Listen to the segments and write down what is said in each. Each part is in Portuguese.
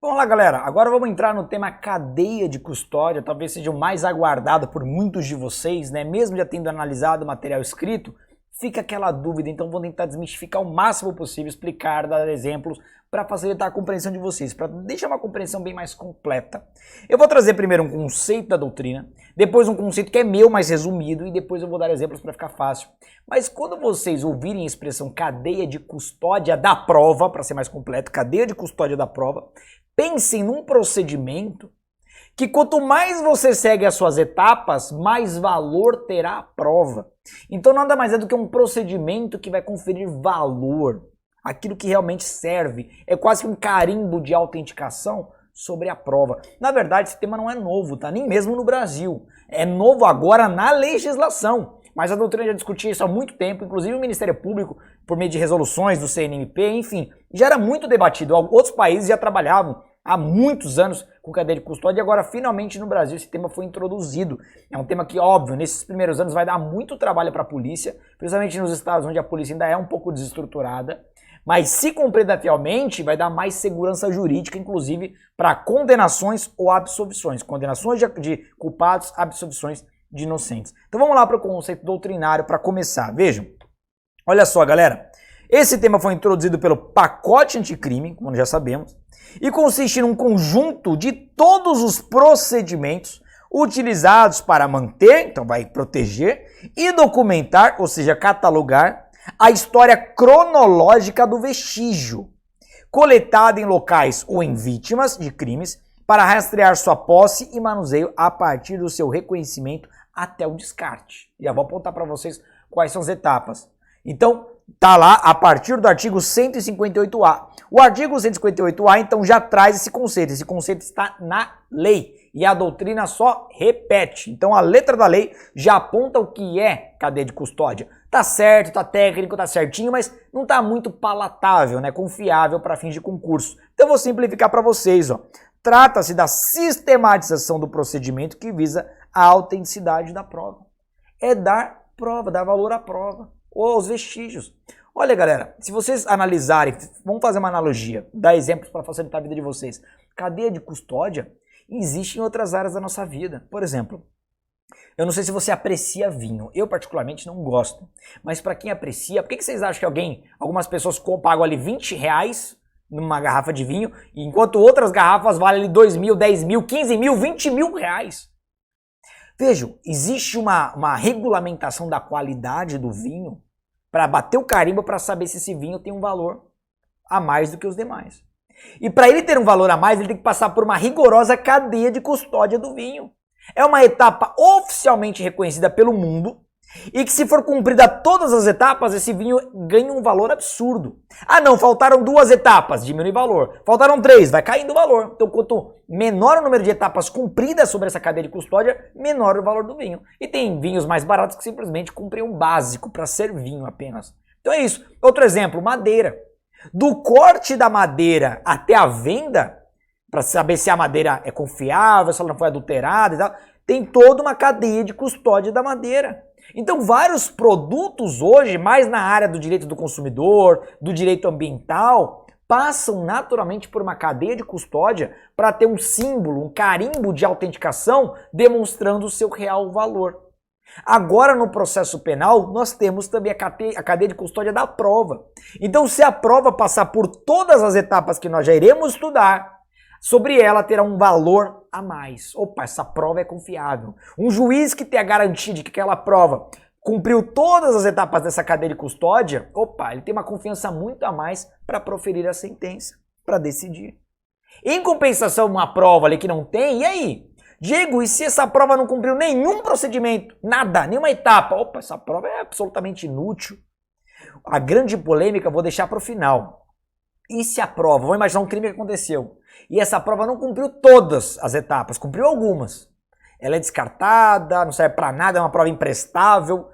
Vamos lá, galera. Agora vamos entrar no tema cadeia de custódia, talvez seja o mais aguardado por muitos de vocês, né? Mesmo já tendo analisado o material escrito, fica aquela dúvida, então vou tentar desmistificar o máximo possível, explicar, dar exemplos para facilitar a compreensão de vocês, para deixar uma compreensão bem mais completa. Eu vou trazer primeiro um conceito da doutrina, depois um conceito que é meu, mais resumido, e depois eu vou dar exemplos para ficar fácil. Mas quando vocês ouvirem a expressão cadeia de custódia da prova, para ser mais completo, cadeia de custódia da prova, pensem num procedimento que quanto mais você segue as suas etapas, mais valor terá a prova. Então nada mais é do que um procedimento que vai conferir valor, aquilo que realmente serve. É quase que um carimbo de autenticação sobre a prova. Na verdade, esse tema não é novo, tá? Nem mesmo no Brasil. É novo agora na legislação. Mas a doutrina já discutia isso há muito tempo, inclusive o Ministério Público, por meio de resoluções do CNMP, enfim, já era muito debatido. Outros países já trabalhavam há muitos anos com cadeia de custódia e agora finalmente no Brasil esse tema foi introduzido. É um tema que, óbvio, nesses primeiros anos vai dar muito trabalho para a polícia, principalmente nos estados onde a polícia ainda é um pouco desestruturada, mas se cumprida fielmente vai dar mais segurança jurídica, inclusive para condenações ou absolvições. Condenações de culpados, absolvições de inocentes. Então vamos lá para o conceito doutrinário para começar. Vejam, olha só, galera. Esse tema foi introduzido pelo pacote anticrime, como já sabemos, e consiste num conjunto de todos os procedimentos utilizados para manter, então vai proteger, e documentar, ou seja, catalogar, a história cronológica do vestígio, coletada em locais ou em vítimas de crimes, para rastrear sua posse e manuseio a partir do seu reconhecimento até o descarte. Já vou apontar para vocês quais são as etapas. Então, tá lá a partir do artigo 158A. O artigo 158A, então, já traz esse conceito. Esse conceito está na lei e a doutrina só repete. Então, a letra da lei já aponta o que é cadeia de custódia. Tá certo, tá técnico, tá certinho, mas não tá muito palatável, né? Confiável para fins de concurso. Então, eu vou simplificar para vocês, ó. Trata-se da sistematização do procedimento que visa a autenticidade da prova. É dar prova, dar valor à prova ou aos vestígios. Olha, galera, se vocês analisarem, vamos fazer uma analogia, dar exemplos para facilitar a vida de vocês. Cadeia de custódia existe em outras áreas da nossa vida. Por exemplo, eu não sei se você aprecia vinho. Eu, particularmente, não gosto. Mas para quem aprecia, por que vocês acham que algumas pessoas pagam ali R$20 numa garrafa de vinho, enquanto outras garrafas valem ali 2 mil, 10 mil, 15 mil, 20 mil reais? Vejam, existe uma regulamentação da qualidade do vinho para bater o carimbo para saber se esse vinho tem um valor a mais do que os demais. E para ele ter um valor a mais, ele tem que passar por uma rigorosa cadeia de custódia do vinho. É uma etapa oficialmente reconhecida pelo mundo e que, se for cumprida todas as etapas, esse vinho ganha um valor absurdo. Ah não, faltaram 2 etapas, diminui o valor. Faltaram 3, vai caindo o valor. Então, quanto menor o número de etapas cumpridas sobre essa cadeia de custódia, menor o valor do vinho. E tem vinhos mais baratos que simplesmente cumprem um básico para ser vinho apenas. Então é isso. Outro exemplo, madeira. Do corte da madeira até a venda, para saber se a madeira é confiável, se ela não foi adulterada e tal, tem toda uma cadeia de custódia da madeira. Então, vários produtos hoje, mais na área do direito do consumidor, do direito ambiental, passam naturalmente por uma cadeia de custódia para ter um símbolo, um carimbo de autenticação demonstrando o seu real valor. Agora, no processo penal, nós temos também a cadeia de custódia da prova. Então, se a prova passar por todas as etapas que nós já iremos estudar, sobre ela terá um valor a mais. Opa, essa prova é confiável. Um juiz que tem a garantia de que aquela prova cumpriu todas as etapas dessa cadeia de custódia, opa, ele tem uma confiança muito a mais para proferir a sentença, para decidir. Em compensação, uma prova ali que não tem, e aí? Diego, e se essa prova não cumpriu nenhum procedimento, nada, nenhuma etapa? Opa, essa prova é absolutamente inútil. A grande polêmica eu vou deixar para o final. E se a prova, vamos imaginar um crime que aconteceu, e essa prova não cumpriu todas as etapas, cumpriu algumas. Ela é descartada, não serve para nada, é uma prova imprestável,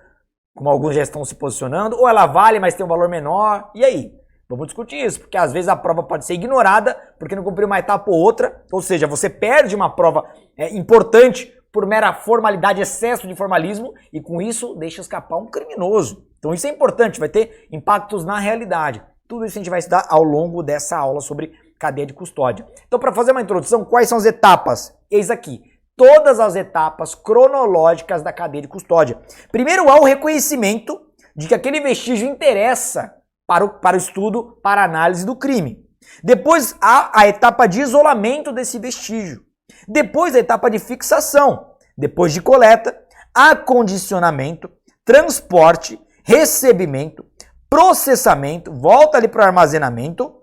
como alguns já estão se posicionando, ou ela vale, mas tem um valor menor. E aí? Vamos discutir isso, porque às vezes a prova pode ser ignorada porque não cumpriu uma etapa ou outra, ou seja, você perde uma prova importante por mera formalidade, excesso de formalismo, e com isso deixa escapar um criminoso. Então isso é importante, vai ter impactos na realidade. Tudo isso a gente vai estudar ao longo dessa aula sobre cadeia de custódia. Então, para fazer uma introdução, quais são as etapas? Eis aqui. Todas as etapas cronológicas da cadeia de custódia. Primeiro há o reconhecimento de que aquele vestígio interessa para o estudo, para a análise do crime. Depois há a etapa de isolamento desse vestígio. Depois a etapa de fixação. Depois de coleta, acondicionamento, transporte, recebimento, processamento, volta ali para o armazenamento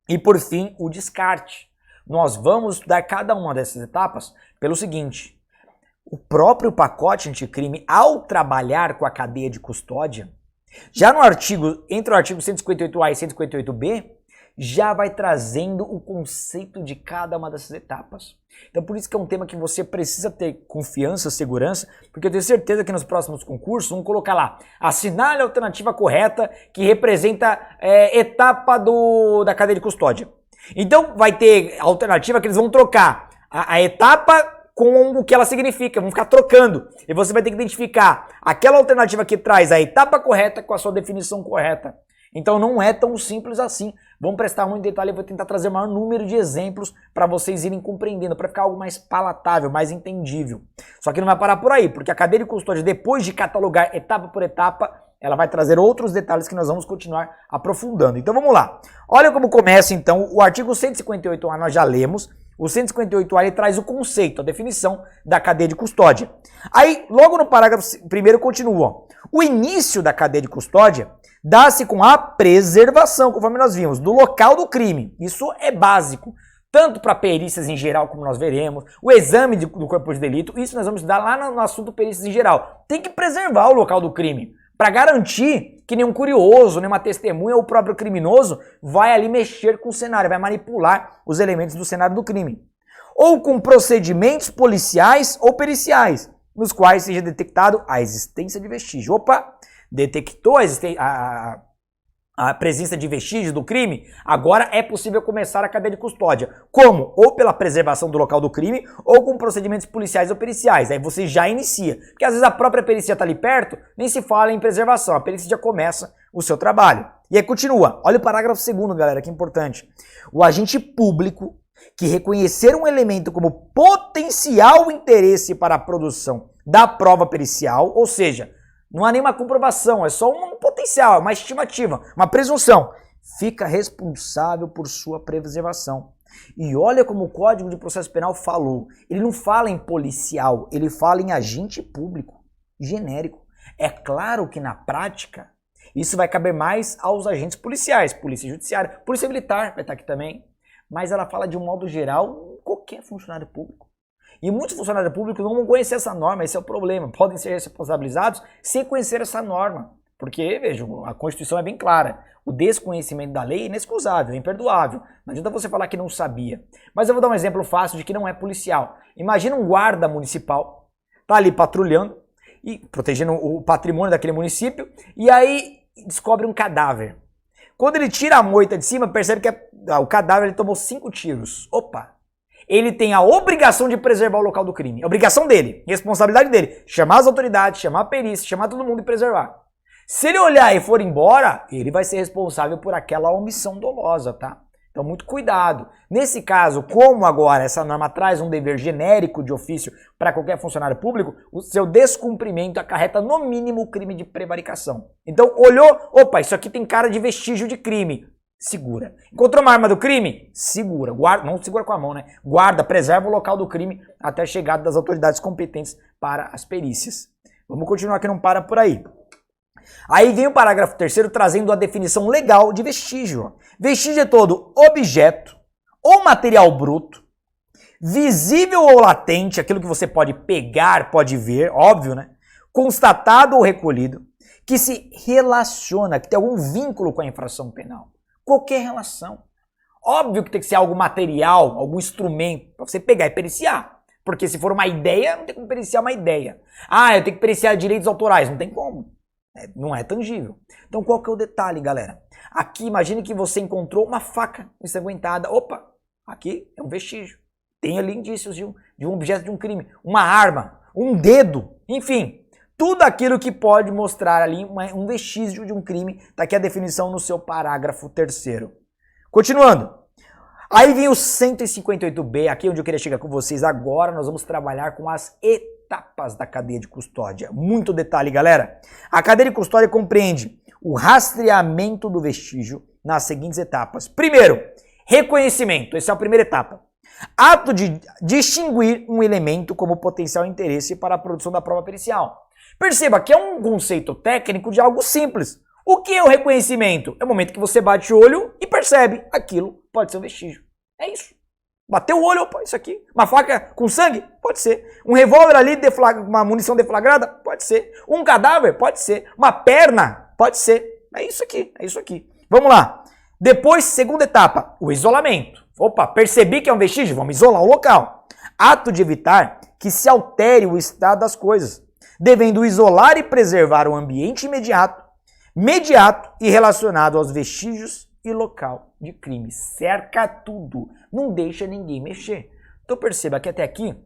e, por fim, o descarte. Nós vamos estudar cada uma dessas etapas pelo seguinte: o próprio pacote anticrime, ao trabalhar com a cadeia de custódia, já no artigo, entre o artigo 158A e 158B, já vai trazendo o conceito de cada uma dessas etapas. Então por isso que é um tema que você precisa ter confiança, segurança, porque eu tenho certeza que nos próximos concursos vão colocar lá, assinale a alternativa correta que representa etapa da cadeia de custódia. Então vai ter alternativa que eles vão trocar a etapa com o que ela significa, vão ficar trocando. E você vai ter que identificar aquela alternativa que traz a etapa correta com a sua definição correta. Então não é tão simples assim. Vamos prestar muito detalhe, eu vou tentar trazer o maior número de exemplos para vocês irem compreendendo, para ficar algo mais palatável, mais entendível. Só que não vai parar por aí, porque a cadeia de custódia, depois de catalogar etapa por etapa, ela vai trazer outros detalhes que nós vamos continuar aprofundando. Então vamos lá. Olha como começa então o artigo 158A, nós já lemos. O 158A ele traz o conceito, a definição da cadeia de custódia. Aí, logo no parágrafo 1º continua. O início da cadeia de custódia dá-se com a preservação, conforme nós vimos, do local do crime. Isso é básico, tanto para perícias em geral, como nós veremos, o exame do corpo de delito, isso nós vamos dar lá no assunto perícias em geral. Tem que preservar o local do crime, para garantir que nenhum curioso, nenhuma testemunha ou o próprio criminoso vai ali mexer com o cenário, vai manipular os elementos do cenário do crime. Ou com procedimentos policiais ou periciais, nos quais seja detectado a existência de vestígio. Opa! Detectou a presença de vestígios do crime, agora é possível começar a cadeia de custódia. Como? Ou pela preservação do local do crime, ou com procedimentos policiais ou periciais. Aí você já inicia. Porque às vezes a própria perícia está ali perto, nem se fala em preservação. A perícia já começa o seu trabalho. E aí continua. Olha o parágrafo 2º, galera, que importante. O agente público que reconhecer um elemento como potencial interesse para a produção da prova pericial, ou seja, não há nenhuma comprovação, é só um potencial, uma estimativa, uma presunção. Fica responsável por sua preservação. E olha como o Código de Processo Penal falou. Ele não fala em policial, ele fala em agente público, genérico. É claro que na prática, isso vai caber mais aos agentes policiais, polícia judiciária, polícia militar vai estar aqui também. Mas ela fala de um modo geral, qualquer funcionário público. E muitos funcionários públicos não vão conhecer essa norma, esse é o problema. Podem ser responsabilizados sem conhecer essa norma. Porque, vejam, a Constituição é bem clara. O desconhecimento da lei é inexcusável, é imperdoável. Não adianta você falar que não sabia. Mas eu vou dar um exemplo fácil de que não é policial. Imagina um guarda municipal, tá ali patrulhando e protegendo o patrimônio daquele município, e aí descobre um cadáver. Quando ele tira a moita de cima, percebe que o cadáver ele tomou 5 tiros. Opa! Ele tem a obrigação de preservar o local do crime. Obrigação dele, responsabilidade dele. Chamar as autoridades, chamar a perícia, chamar todo mundo e preservar. Se ele olhar e for embora, ele vai ser responsável por aquela omissão dolosa, tá? Então muito cuidado. Nesse caso, como agora essa norma traz um dever genérico de ofício para qualquer funcionário público, o seu descumprimento acarreta no mínimo o crime de prevaricação. Então olhou, opa, isso aqui tem cara de vestígio de crime. Segura. Encontrou uma arma do crime? Segura. Guarda, não segura com a mão, né? Guarda, preserva o local do crime até a chegada das autoridades competentes para as perícias. Vamos continuar que não para por aí. Aí vem o parágrafo 3º trazendo a definição legal de vestígio. Vestígio é todo objeto ou material bruto, visível ou latente, aquilo que você pode pegar, pode ver, óbvio, né? Constatado ou recolhido, que se relaciona, que tem algum vínculo com a infração penal. Qualquer relação. Óbvio que tem que ser algo material, algum instrumento, para você pegar e periciar. Porque se for uma ideia, não tem como periciar uma ideia. Ah, eu tenho que periciar direitos autorais. Não tem como. Não é tangível. Então qual que é o detalhe, galera? Aqui, imagine que você encontrou uma faca ensanguentada. Opa, aqui é um vestígio. Tem ali indícios de um objeto de um crime. Uma arma, um dedo, enfim. Tudo aquilo que pode mostrar ali um vestígio de um crime, está aqui a definição no seu parágrafo 3º. Continuando. Aí vem o 158B, aqui onde eu queria chegar com vocês agora, nós vamos trabalhar com as etapas da cadeia de custódia. Muito detalhe, galera. A cadeia de custódia compreende o rastreamento do vestígio nas seguintes etapas. Primeiro, reconhecimento, essa é a primeira etapa. Ato de distinguir um elemento como potencial interesse para a produção da prova pericial. Perceba que é um conceito técnico de algo simples. O que é o reconhecimento? É o momento que você bate o olho e percebe aquilo pode ser um vestígio. É isso. Bateu o olho, opa, isso aqui. Uma faca com sangue? Pode ser. Um revólver ali, uma munição deflagrada? Pode ser. Um cadáver? Pode ser. Uma perna? Pode ser. É isso aqui, é isso aqui. Vamos lá. Depois, segunda etapa, o isolamento. Opa, percebi que é um vestígio? Vamos isolar o local. Ato de evitar que se altere o estado das coisas, devendo isolar e preservar o ambiente imediato e relacionado aos vestígios e local de crime. Cerca tudo, não deixa ninguém mexer. Então perceba que até aqui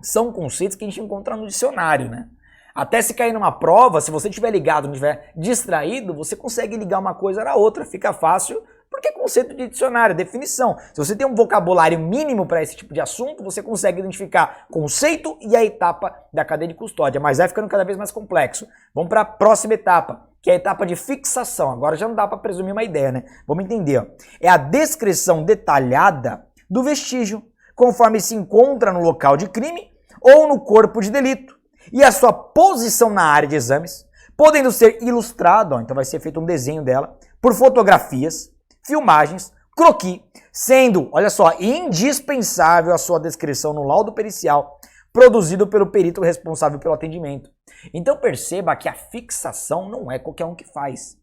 são conceitos que a gente encontra no dicionário, né? Até se cair numa prova, se você estiver ligado, não estiver distraído, você consegue ligar uma coisa na outra, fica fácil, porque é conceito de dicionário, definição. Se você tem um vocabulário mínimo para esse tipo de assunto, você consegue identificar conceito e a etapa da cadeia de custódia, mas vai ficando cada vez mais complexo. Vamos para a próxima etapa, que é a etapa de fixação. Agora já não dá para presumir uma ideia, né? Vamos entender. Ó. É a descrição detalhada do vestígio, conforme se encontra no local de crime ou no corpo de delito, e a sua posição na área de exames, podendo ser ilustrado, ó, então vai ser feito um desenho dela, por fotografias, filmagens, croquis, sendo, olha só, indispensável a sua descrição no laudo pericial, produzido pelo perito responsável pelo atendimento. Então perceba que a fixação não é qualquer um que faz.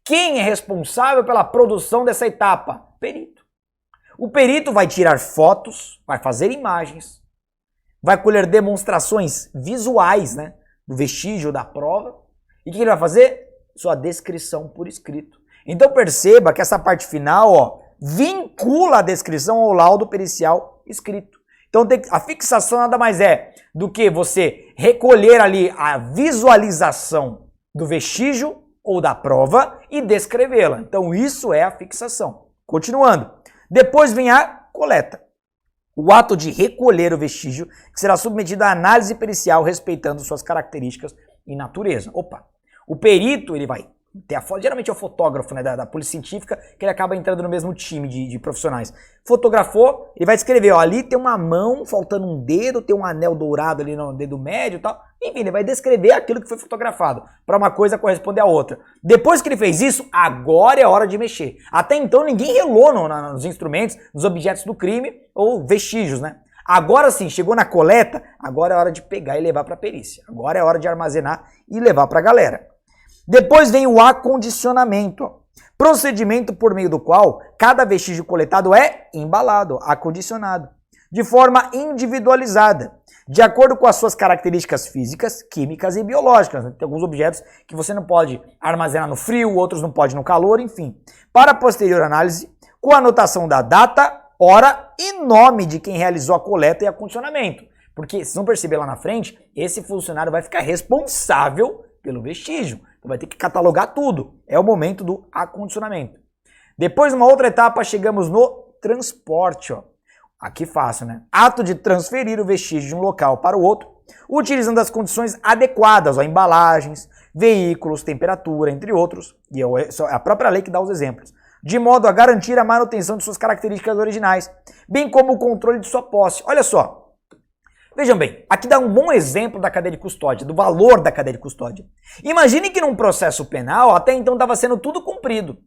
Quem é responsável pela produção dessa etapa? Perito. O perito vai tirar fotos, vai fazer imagens, vai colher demonstrações visuais, né, do vestígio da prova. E o que ele vai fazer? Sua descrição por escrito. Então perceba que essa parte final, ó, vincula a descrição ao laudo pericial escrito. Então a fixação nada mais é do que você recolher ali a visualização do vestígio ou da prova e descrevê-la. Então isso é a fixação. Continuando. Depois vem a coleta. O ato de recolher o vestígio, que será submetido à análise pericial respeitando suas características e natureza. Opa, o perito ele vai ter a foto, geralmente é o fotógrafo, né, da polícia científica, que ele acaba entrando no mesmo time de profissionais. Fotografou, ele vai descrever, ó, ali tem uma mão, faltando um dedo, tem um anel dourado ali no dedo médio e tal. Enfim, ele vai descrever aquilo que foi fotografado, para uma coisa corresponder à outra. Depois que ele fez isso, agora é hora de mexer. Até então ninguém relou nos instrumentos, nos objetos do crime ou vestígios, né? Agora sim, chegou na coleta, agora é hora de pegar e levar para a perícia. Agora é hora de armazenar e levar para a galera. Depois vem o acondicionamento, procedimento por meio do qual cada vestígio coletado é embalado, acondicionado, de forma individualizada, de acordo com as suas características físicas, químicas e biológicas. Tem alguns objetos que você não pode armazenar no frio, outros não pode no calor, enfim. Para posterior análise, com a anotação da data, hora e nome de quem realizou a coleta e acondicionamento. Porque, vocês vão perceber lá na frente, esse funcionário vai ficar responsável pelo vestígio. Então vai ter que catalogar tudo. É o momento do acondicionamento. Depois, numa outra etapa, chegamos no transporte. Ó. Aqui fácil, né? Ato de transferir o vestígio de um local para o outro, utilizando as condições adequadas, ó, embalagens, veículos, temperatura, entre outros. E é a própria lei que dá os exemplos. De modo a garantir a manutenção de suas características originais, bem como o controle de sua posse. Olha só. Vejam bem, aqui dá um bom exemplo da cadeia de custódia, do valor da cadeia de custódia. Imagine que num processo penal, até então estava sendo tudo cumprido.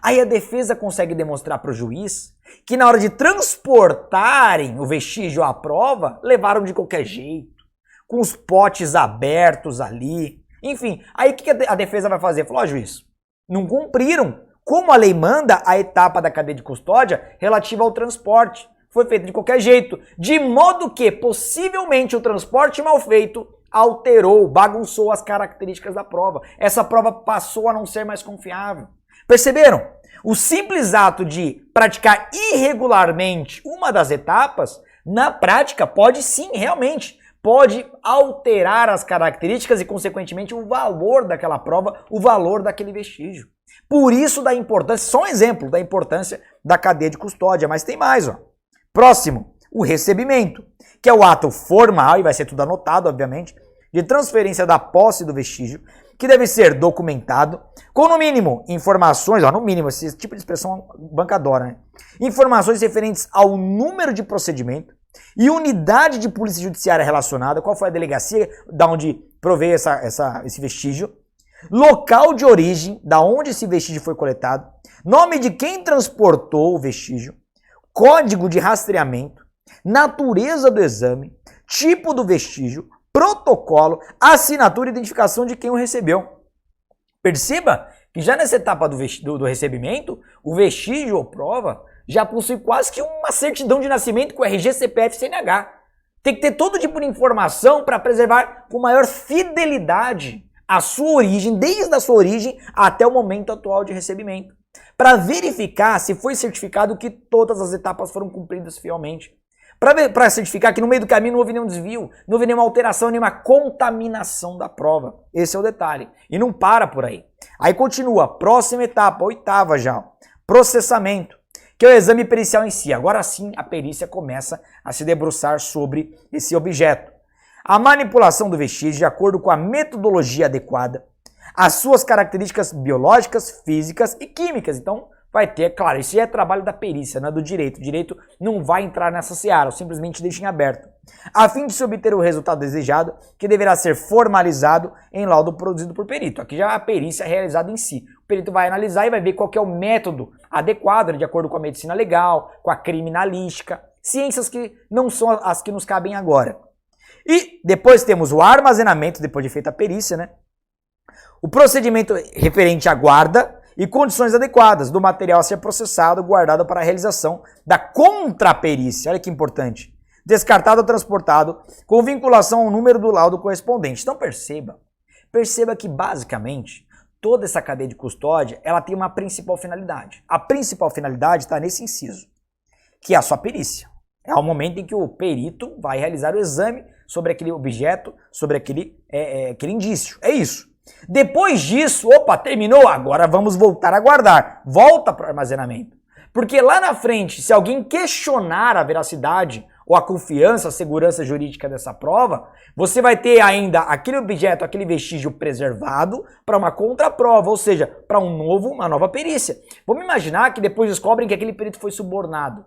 Aí a defesa consegue demonstrar para o juiz que na hora de transportarem o vestígio à prova, levaram de qualquer jeito, com os potes abertos ali. Enfim, aí o que a defesa vai fazer? Falou, ó, juiz, não cumpriram, como a lei manda, a etapa da cadeia de custódia relativa ao transporte. Foi feito de qualquer jeito, de modo que, possivelmente, o transporte mal feito alterou, bagunçou as características da prova. Essa prova passou a não ser mais confiável. Perceberam? O simples ato de praticar irregularmente uma das etapas, na prática, pode sim, realmente, pode alterar as características e, consequentemente, o valor daquela prova, o valor daquele vestígio. Por isso da importância, só um exemplo da importância da cadeia de custódia, mas tem mais, ó. Próximo, o recebimento, que é o ato formal, e vai ser tudo anotado, obviamente, de transferência da posse do vestígio, que deve ser documentado, com no mínimo informações, ó, no mínimo, esse tipo de expressão bancadora, né? Informações referentes ao número de procedimento e unidade de polícia judiciária relacionada, qual foi a delegacia da onde provei esse vestígio, local de origem, da onde esse vestígio foi coletado, nome de quem transportou o vestígio, código de rastreamento, natureza do exame, tipo do vestígio, protocolo, assinatura e identificação de quem o recebeu. Perceba que já nessa etapa do recebimento, o vestígio ou prova já possui quase que uma certidão de nascimento com RG, CPF e CNH. Tem que ter todo tipo de informação para preservar com maior fidelidade a sua origem, desde a sua origem até o momento atual de recebimento, para verificar se foi certificado que todas as etapas foram cumpridas fielmente. Para certificar que no meio do caminho não houve nenhum desvio, não houve nenhuma alteração, nenhuma contaminação da prova. Esse é o detalhe. E não para por aí. Aí continua, próxima etapa, oitava já, processamento, que é o exame pericial em si. Agora sim a perícia começa a se debruçar sobre esse objeto. A manipulação do vestígio de acordo com a metodologia adequada, as suas características biológicas, físicas e químicas. Então, vai ter, claro, isso é trabalho da perícia, não é do direito. O direito não vai entrar nessa seara, simplesmente deixa em aberto. A fim de se obter o resultado desejado, que deverá ser formalizado em laudo produzido por perito. Aqui já a perícia é realizada em si. O perito vai analisar e vai ver qual que é o método adequado, de acordo com a medicina legal, com a criminalística, ciências que não são as que nos cabem agora. E depois temos o armazenamento, depois de feita a perícia, né? O procedimento referente à guarda e condições adequadas do material a ser processado, guardado para a realização da contraperícia. Olha que importante. Descartado ou transportado com vinculação ao número do laudo correspondente. Então perceba que basicamente toda essa cadeia de custódia, ela tem uma principal finalidade. A principal finalidade está nesse inciso, que é a sua perícia. É o momento em que o perito vai realizar o exame sobre aquele objeto, sobre aquele indício. É isso. Depois disso, opa, terminou, agora vamos voltar a guardar. Volta para o armazenamento. Porque lá na frente, se alguém questionar a veracidade ou a confiança, a segurança jurídica dessa prova, você vai ter ainda aquele objeto, aquele vestígio preservado para uma contraprova, ou seja, para uma nova perícia. Vamos imaginar que depois descobrem que aquele perito foi subornado,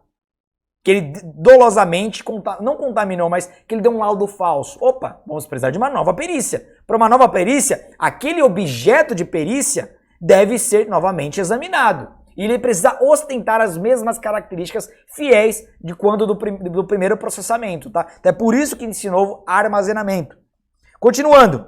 que ele dolosamente, não contaminou, mas que ele deu um laudo falso. Opa, vamos precisar de uma nova perícia. Para uma nova perícia, aquele objeto de perícia deve ser novamente examinado. E ele precisa ostentar as mesmas características fiéis de quando do primeiro processamento, tá? Então é por isso que esse novo armazenamento. Continuando,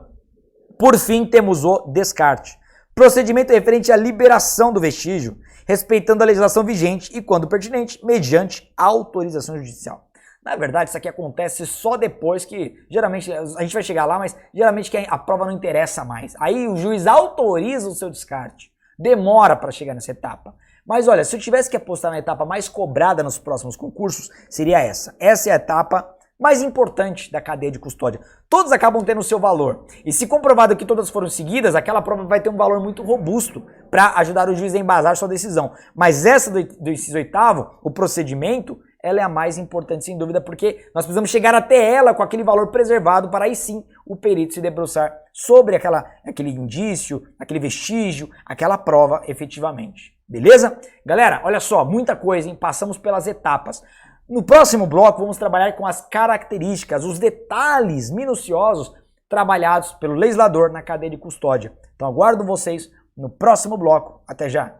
por fim temos o descarte. Procedimento referente à liberação do vestígio, respeitando a legislação vigente e, quando pertinente, mediante autorização judicial. Na verdade, isso aqui acontece só depois que, geralmente, a gente vai chegar lá, mas geralmente que a prova não interessa mais. Aí o juiz autoriza o seu descarte. Demora para chegar nessa etapa. Mas olha, se eu tivesse que apostar na etapa mais cobrada nos próximos concursos, seria essa. Essa é a etapa mais importante da cadeia de custódia. Todas acabam tendo o seu valor. E se comprovado que todas foram seguidas, aquela prova vai ter um valor muito robusto para ajudar o juiz a embasar sua decisão. Mas essa do inciso oitavo, o procedimento, ela é a mais importante sem dúvida, porque nós precisamos chegar até ela com aquele valor preservado para aí sim o perito se debruçar sobre aquele indício, aquele vestígio, aquela prova efetivamente. Beleza? Galera, olha só, muita coisa, hein? Passamos pelas etapas. No próximo bloco vamos trabalhar com as características, os detalhes minuciosos trabalhados pelo legislador na cadeia de custódia. Então aguardo vocês no próximo bloco. Até já!